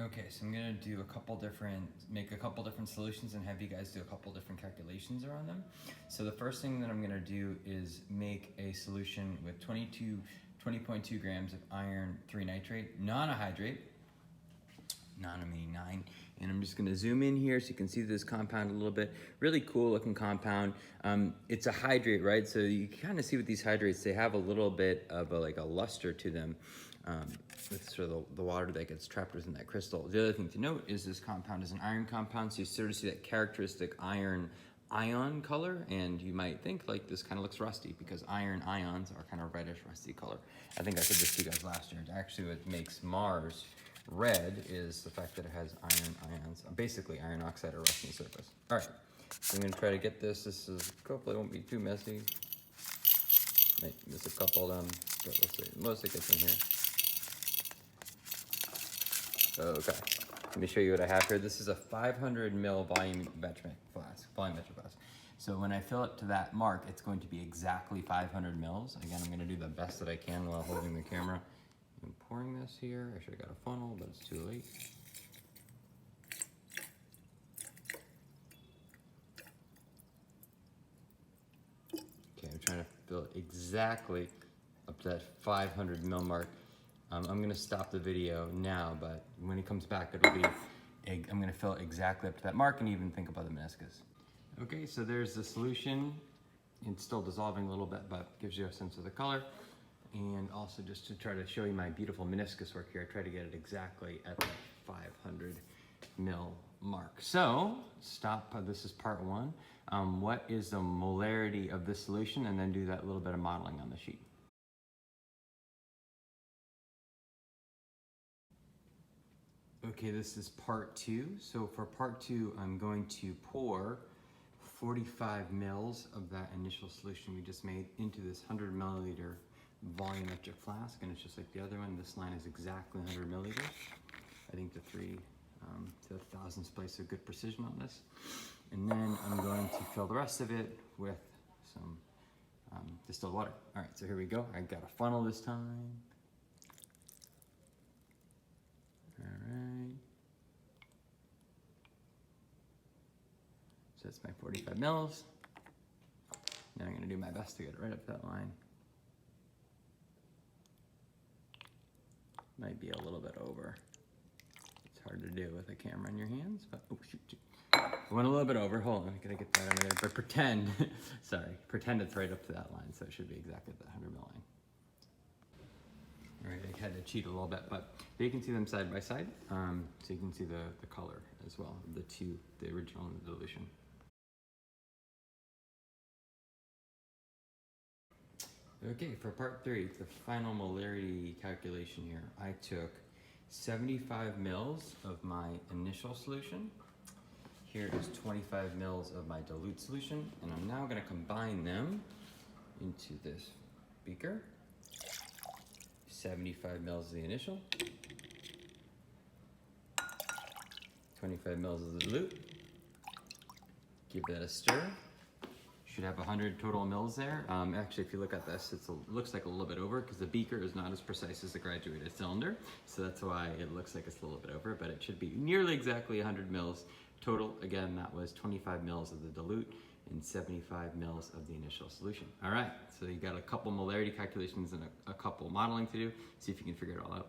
Okay, so I'm gonna do make a couple different solutions and have you guys do a couple different calculations around them. So the first thing that I'm gonna do is make a solution with 20.2 grams of iron 3 nitrate, non-hydrate, meaning 9. And I'm just gonna zoom in here so you can see this compound a little bit. Really cool looking compound. It's a hydrate, right? So you can kind of see with these hydrates, they have a little bit of like a luster to them. With sort of the water that gets trapped within that crystal. The other thing to note is this compound is an iron compound, so you sort of see that characteristic iron ion color, and you might think like this kind of looks rusty because iron ions are kind of reddish rusty color. I think I said this to you guys last year. Actually, what makes Mars red is the fact that it has iron ions, basically iron oxide or rust on the surface. All right, so I'm gonna try to get this. This is hopefully won't be too messy. Might miss a couple of them, but we'll see. Most of it gets in here. Okay, let me show you what I have here. This is a 500 ml volumetric flask. So when I fill it to that mark, it's going to be exactly 500 mils. Again, I'm gonna do the best that I can while holding the camera. I'm pouring this here. I should have got a funnel, but it's too late. Okay, I'm trying to fill it exactly up to that 500 mil mark. I'm gonna stop the video now, but when it comes back, it'll be, I'm gonna fill it exactly up to that mark and even think about the meniscus. Okay, so there's the solution. It's still dissolving a little bit, but gives you a sense of the color. And also just to try to show you my beautiful meniscus work here, I try to get it exactly at that 500 mil mark. So, this is part one. What is the molarity of this solution? And then do that little bit of modeling on the sheet. Okay, this is part two. So for part two, I'm going to pour 45 mils of that initial solution we just made into this 100 milliliter volumetric flask, and it's just like the other one. This line is exactly 100 milliliters. I think the 3 to 1,000th place of good precision on this. And then I'm going to fill the rest of it with some distilled water. All right, so here we go. I got a funnel this time. All right. So that's my 45 mils. Now I'm gonna do my best to get it right up that line. Might be a little bit over. It's hard to do with a camera in your hands, but oh shoot. I went a little bit over. Hold on, I gotta get that under there. But pretend, pretend it's right up to that line, so it should be exactly at the 100 mil line. All right, I had to cheat a little bit, but you can see them side by side, so you can see the color as well, the original and the dilution. Okay, for part three, the final molarity calculation here, I took 75 mils of my initial solution. Here is 25 mils of my dilute solution, and I'm now gonna combine them into this beaker. 75 mils of the initial, 25 mils of the dilute. Give that a stir. Should have 100 total mils there. Actually, if you look at this, it looks like a little bit over because the beaker is not as precise as the graduated cylinder. So that's why it looks like it's a little bit over, but it should be nearly exactly 100 mils total. Again, that was 25 mils of the dilute and 75 mils of the initial solution. All right, so you got a couple molarity calculations and a couple modeling to do. See if you can figure it all out.